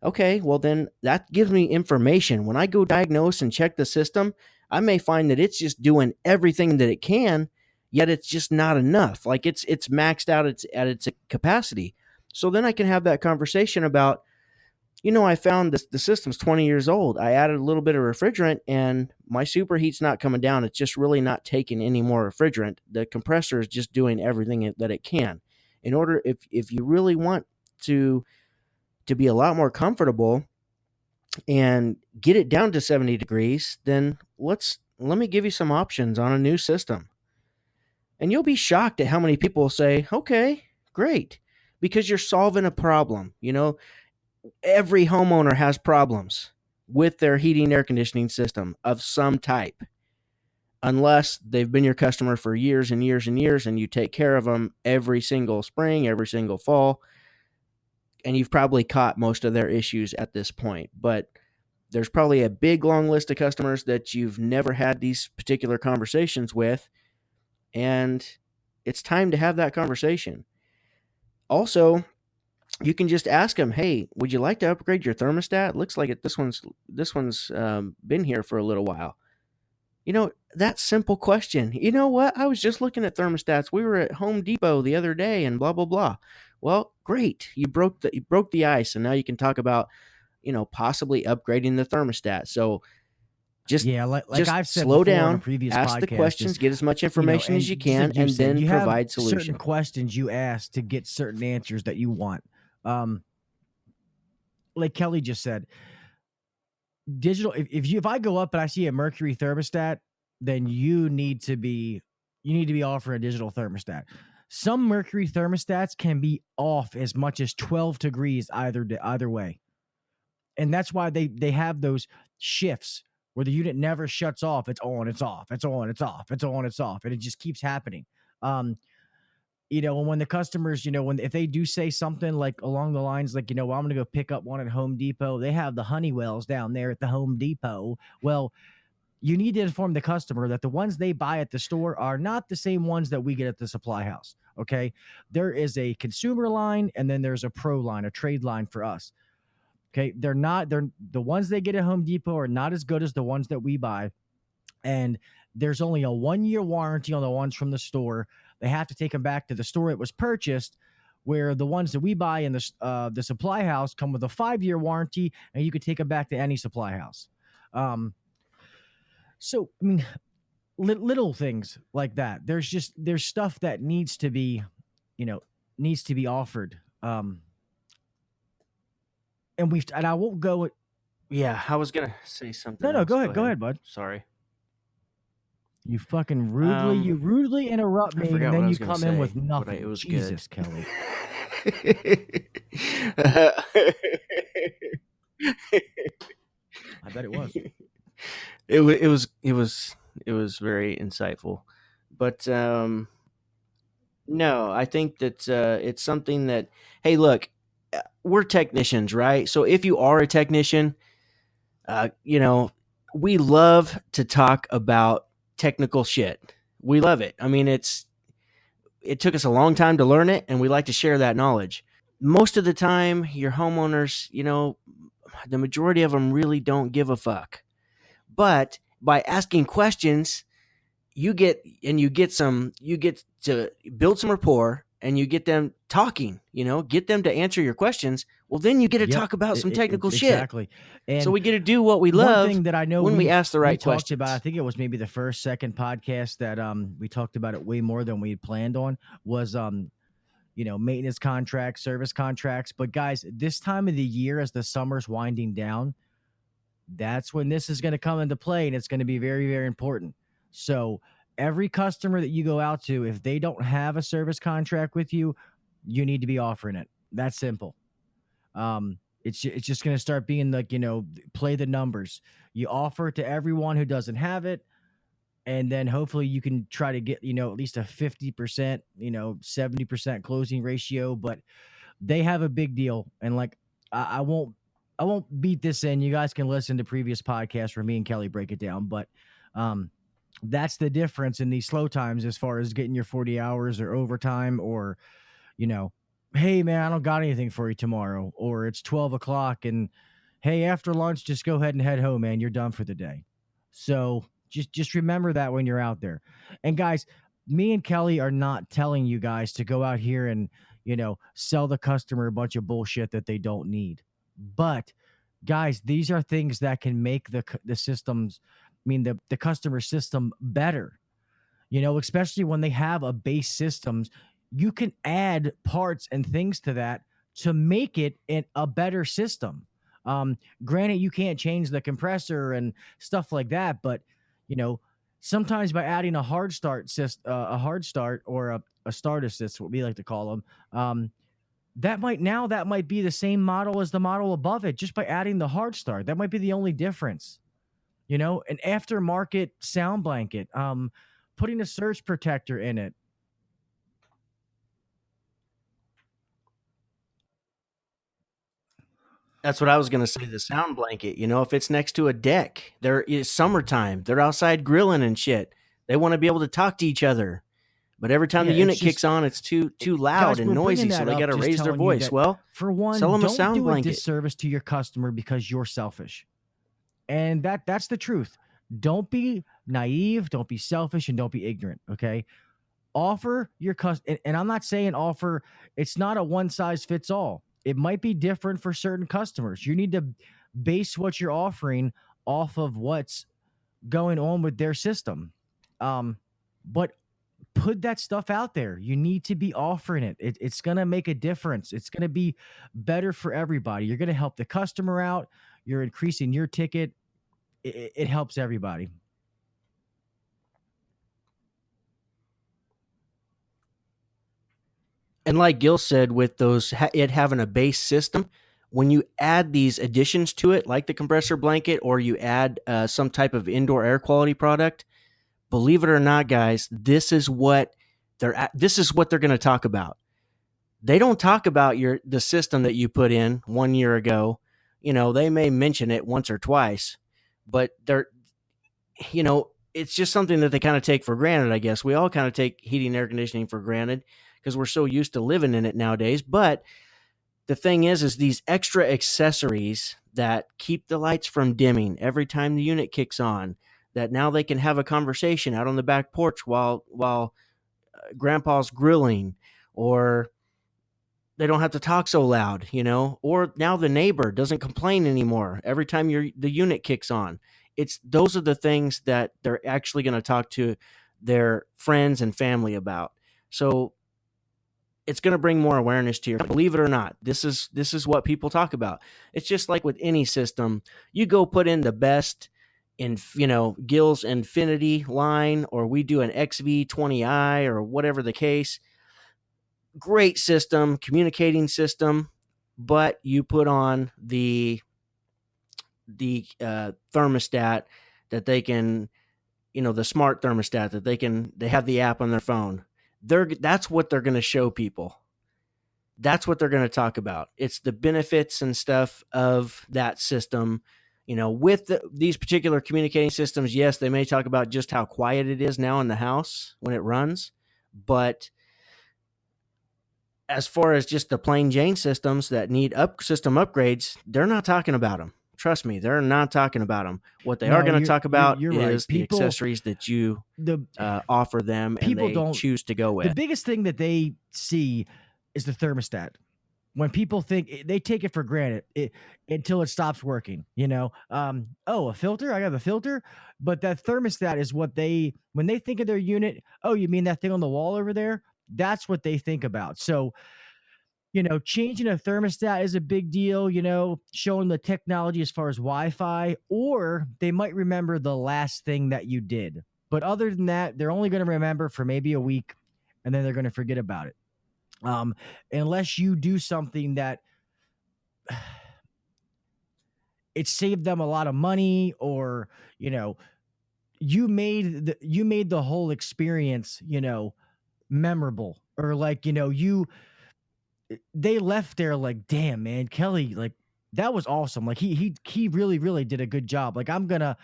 Okay, well then that gives me information. When I go diagnose and check the system, I may find that it's just doing everything that it can, yet it's just not enough. Like it's maxed out at its capacity. So then I can have that conversation about, I found the system's 20 years old. I added a little bit of refrigerant and my superheat's not coming down. It's just really not taking any more refrigerant. The compressor is just doing everything that it can. In order, if you really want to be a lot more comfortable and get it down to 70 degrees, then let me give you some options on a new system. And you'll be shocked at how many people say, okay, great, because you're solving a problem. Every homeowner has problems with their heating and air conditioning system of some type, unless they've been your customer for years and years and years and you take care of them every single spring, every single fall. And you've probably caught most of their issues at this point. But there's probably a big, long list of customers that you've never had these particular conversations with, and it's time to have that conversation. Also, you can just ask them, "Hey, would you like to upgrade your thermostat? Looks like this one's been here for a little while." That simple question. You know what? I was just looking at thermostats. We were at Home Depot the other day, and blah blah blah. Well, great. You broke the ice, and now you can talk about, possibly upgrading the thermostat. So just I've said slow before on a down, previous ask podcast, the questions, get as much information as you just can, like you and said, then you have provide certain solution. questions you ask to get certain answers that you want. Like Kelly just said, digital. If I go up and I see a Mercury thermostat, then you need to be offering a digital thermostat. Some Mercury thermostats can be off as much as 12 degrees either way. And that's why they have those shifts where the unit never shuts off. It's on, it's off, it's on, it's off, it's on, it's off. And it just keeps happening. And when the customers, if they do say something like along the lines like, well, I'm going to go pick up one at Home Depot. They have the Honeywells down there at the Home Depot. Well, you need to inform the customer that the ones they buy at the store are not the same ones that we get at the supply house. Okay. There is a consumer line and then there's a pro line, a trade line for us. Okay. They're the ones they get at Home Depot are not as good as the ones that we buy. And there's only a 1-year warranty on the ones from the store. They have to take them back to the store it was purchased, where the ones that we buy in the supply house come with a 5-year warranty, and you could take them back to any supply house. So, I mean, little things like that. There's stuff that needs to be offered. And I won't go. Yeah, I was gonna say something. No, go ahead, bud. Sorry. You fucking rudely interrupt me, and then you come in with nothing. It was Jesus, good. Kelly. I bet it was. It was very insightful, but no, I think that it's something that, hey, look, we're technicians, right? So if you are a technician, we love to talk about technical shit. We love it. I mean, it took us a long time to learn it, and we like to share that knowledge. Most of the time, your homeowners, the majority of them really don't give a fuck. But by asking questions, you get to build some rapport, and you get them talking, get them to answer your questions, well, then you get to talk about some technical shit. Exactly. And so we get to do what we love. One thing that I know when we ask the right we talked questions. about, I think it was maybe the first, second podcast that we talked about it way more than we had planned on, was maintenance contracts, service contracts. But guys, this time of the year, as the summer's winding down, that's when this is going to come into play, and it's going to be very, very important. So every customer that you go out to, if they don't have a service contract with you, you need to be offering it. That's simple. It's just going to start being like, play the numbers. You offer it to everyone who doesn't have it, and then hopefully you can try to get, at least a 50%, 70% closing ratio. But they have a big deal, and like I won't beat this in. You guys can listen to previous podcasts where me and Kelly break it down, but that's the difference in these slow times as far as getting your 40 hours or overtime, or, hey man, I don't got anything for you tomorrow, or it's 12 o'clock and hey, after lunch, just go ahead and head home, man. You're done for the day. So just remember that when you're out there. And guys, me and Kelly are not telling you guys to go out here and, sell the customer a bunch of bullshit that they don't need. But guys, these are things that can make the systems, the customer system better, especially when they have a base systems. You can add parts and things to that to make it a better system. Granted, you can't change the compressor and stuff like that, but sometimes by adding a hard start or a start assist, what we like to call them, that might be the same model as the model above it, just by adding the hard start. That might be the only difference. An aftermarket sound blanket, putting a surge protector in it. That's what I was going to say. The sound blanket, if it's next to a deck, it's summertime, they're outside grilling and shit. They want to be able to talk to each other. But every time the unit kicks on, it's too loud guys, and noisy, so they got to raise their voice. Well, for one, sell them a don't sound do blanket. a disservice to your customer because you're selfish. And that's the truth. Don't be naive, don't be selfish, and don't be ignorant, okay? Offer your customer, and I'm not saying offer, it's not a one size fits all. It might be different for certain customers. You need to base what you're offering off of what's going on with their system. But put that stuff out there. You need to be offering it. It's going to make a difference. It's going to be better for everybody. You're going to help the customer out. You're increasing your ticket. It helps everybody. And like Gil said, with it having a base system, when you add these additions to it, like the compressor blanket, or you add some type of indoor air quality product, believe it or not, guys, this is what they're going to talk about. They don't talk about the system that you put in 1 year ago. They may mention it once or twice, but it's just something that they kind of take for granted, I guess. We all kind of take heating and air conditioning for granted because we're so used to living in it nowadays. But the thing is these extra accessories that keep the lights from dimming every time the unit kicks on, that now they can have a conversation out on the back porch while grandpa's grilling, or they don't have to talk so loud, or now the neighbor doesn't complain anymore every time the unit kicks on. Those are the things that they're actually going to talk to their friends and family about. So it's going to bring more awareness to believe it or not, this is what people talk about. It's just like with any system. You go put in the best in, Gil's Infinity line, or we do an XV20i or whatever the case. Great system, communicating system, but you put on the thermostat that they can, the smart thermostat that they have the app on their phone. That's what they're going to show people. That's what they're going to talk about. It's the benefits and stuff of that system. With these particular communicating systems, yes, they may talk about just how quiet it is now in the house when it runs, but as far as just the plain Jane systems that need system upgrades, they're not talking about them. trust me, they're not talking about them. What they No, are going to talk about you're right. is the People- accessories that you The offer them and people they don't- choose to go the with. biggest thing that they see is the thermostat. When people think, they take it for granted until it stops working, a filter, I got a filter, but that thermostat is what when they think of their unit, oh, you mean that thing on the wall over there? That's what they think about. So, changing a thermostat is a big deal, showing the technology as far as Wi-Fi, or they might remember the last thing that you did. But other than that, they're only going to remember for maybe a week, and then they're going to forget about it. Unless you do something that it saved them a lot of money, or you made the whole experience memorable, or they left there like, damn man, Kelly, like that was awesome, like he really did a good job, like I'm gonna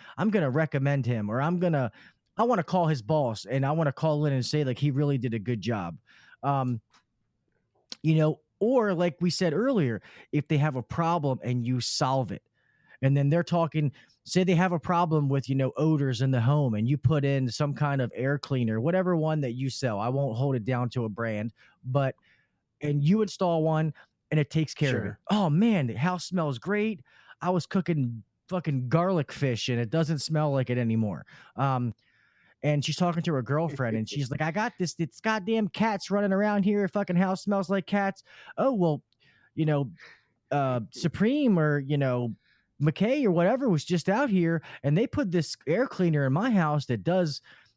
recommend him, or I want to call his boss and I want to call in and say like he really did a good job. Or like we said earlier, if they have a problem and you solve it, and then they're talking, say they have a problem with, odors in the home, and you put in some kind of air cleaner, whatever one that you sell. I won't hold it down to a brand, and you install one and it takes care of it. Oh man, the house smells great. I was cooking fucking garlic fish and it doesn't smell like it anymore. And she's talking to her girlfriend and she's like, I got this. It's goddamn cats running around here. Fucking house smells like cats. Oh, well, Supreme or, McKay or whatever was just out here and they put this air cleaner in my house that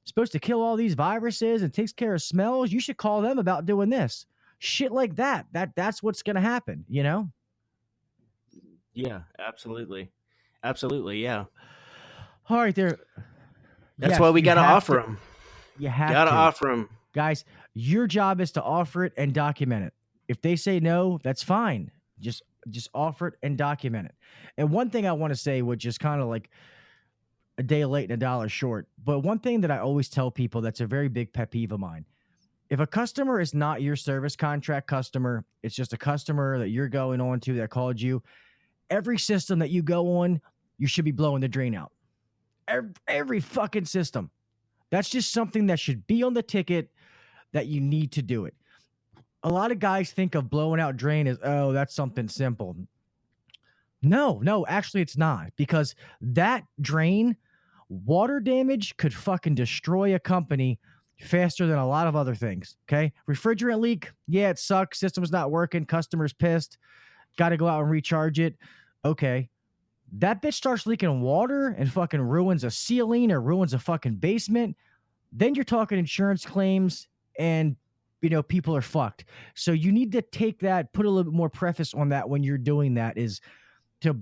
supposed to kill all these viruses and takes care of smells. You should call them about doing this. Shit like that. That's what's going to happen, Yeah, absolutely. Absolutely. Yeah. All right, there. That's why we got to offer them. You have to offer them. Guys, your job is to offer it and document it. If they say no, that's fine. Just offer it and document it. And one thing I want to say, which is kind of like a day late and a dollar short, but one thing that I always tell people that's a very big pet peeve of mine. If a customer is not your service contract customer, it's just a customer that you're going on to that called you, every system that you go on, you should be blowing the drain out. Every fucking system. That's just something that should be on the ticket that you need to do it. A lot of guys think of blowing out drain as, oh, that's something simple. No, actually it's not, because that drain, water damage could fucking destroy a company faster than a lot of other things. Okay. Refrigerant leak. Yeah, it sucks. System's not working. Customer's pissed. Got to go out and recharge it. Okay. That bitch starts leaking water and fucking ruins a ceiling or ruins a fucking basement. Then you're talking insurance claims and, people are fucked. So you need to take that, put a little bit more preface on that when you're doing that, is to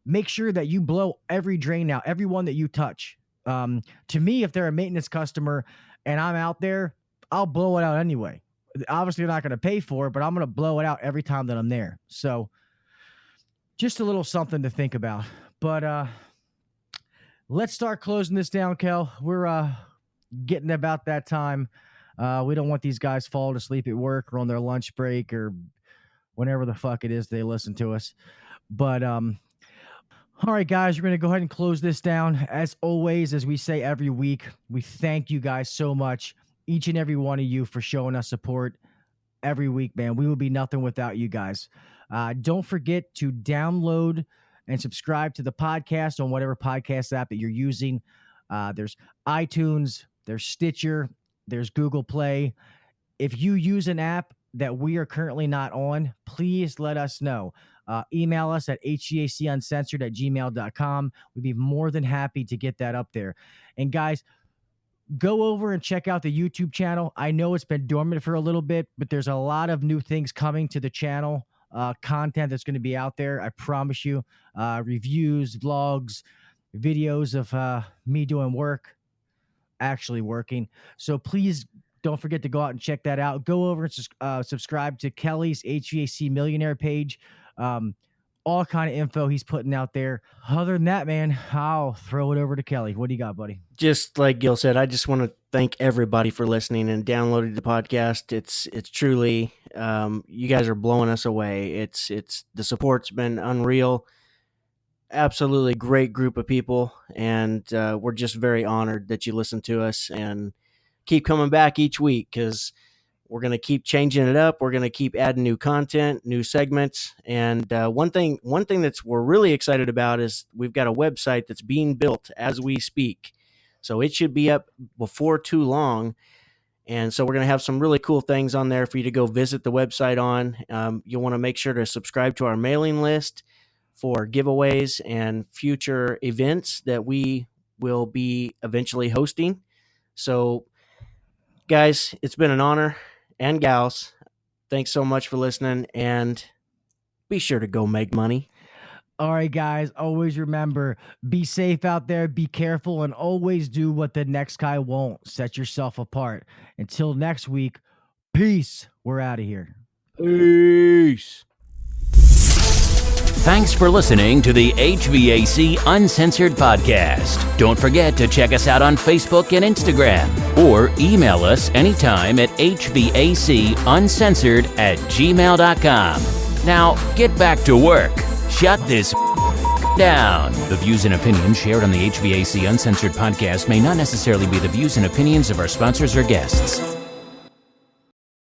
make sure that you blow every drain out, every one that you touch. To me, if they're a maintenance customer and I'm out there, I'll blow it out anyway. Obviously, they're not going to pay for it, but I'm going to blow it out every time that I'm there. So just a little something to think about. But let's start closing this down, Kel. We're getting about that time. We don't want these guys falling asleep at work or on their lunch break or whenever the fuck it is they listen to us. But all right, guys, we're going to go ahead and close this down. As always, as we say every week, we thank you guys so much, each and every one of you, for showing us support every week, man. We would be nothing without you guys. Don't forget to download and subscribe to the podcast on whatever podcast app that you're using. There's iTunes, there's Stitcher, there's Google Play. If you use an app that we are currently not on, please let us know. Email us at hvacuncensored@gmail.com. We'd be more than happy to get that up there. And guys, go over and check out the YouTube channel. I know it's been dormant for a little bit, but there's a lot of new things coming to the channel. Content that's going to be out there, I promise you. Reviews, vlogs, videos of me doing work, actually working. So please don't forget to go out and check that out. Go over and subscribe to Kelly's HVAC Millionaire page. All kind of info he's putting out there. Other than that, man, I'll throw it over to Kelly. What do you got, buddy? Just like Gil said, I just want to thank everybody for listening and downloading the podcast. It's truly, you guys are blowing us away. It's the support's been unreal. absolutely great group of people, and we're just very honored that you listen to us and keep coming back each week, because we're going to keep changing it up. We're going to keep adding new content, new segments. And one thing that's we're really excited about is we've got a website that's being built as we speak. So it should be up before too long. And so we're going to have some really cool things on there for you to go visit the website on. You'll want to make sure to subscribe to our mailing list for giveaways and future events that we will be eventually hosting. So, guys, it's been an honor, and gals, thanks so much for listening, and be sure to go make money. All right, guys, always remember, be safe out there, be careful, and always do what the next guy won't. Set yourself apart. Until next week, peace. We're out of here. Peace. Thanks for listening to the HVAC Uncensored podcast. Don't forget to check us out on Facebook and Instagram, or email us anytime at hvacuncensored@gmail.com. Now, get back to work. Shut this down. The views and opinions shared on the HVAC Uncensored podcast may not necessarily be the views and opinions of our sponsors or guests.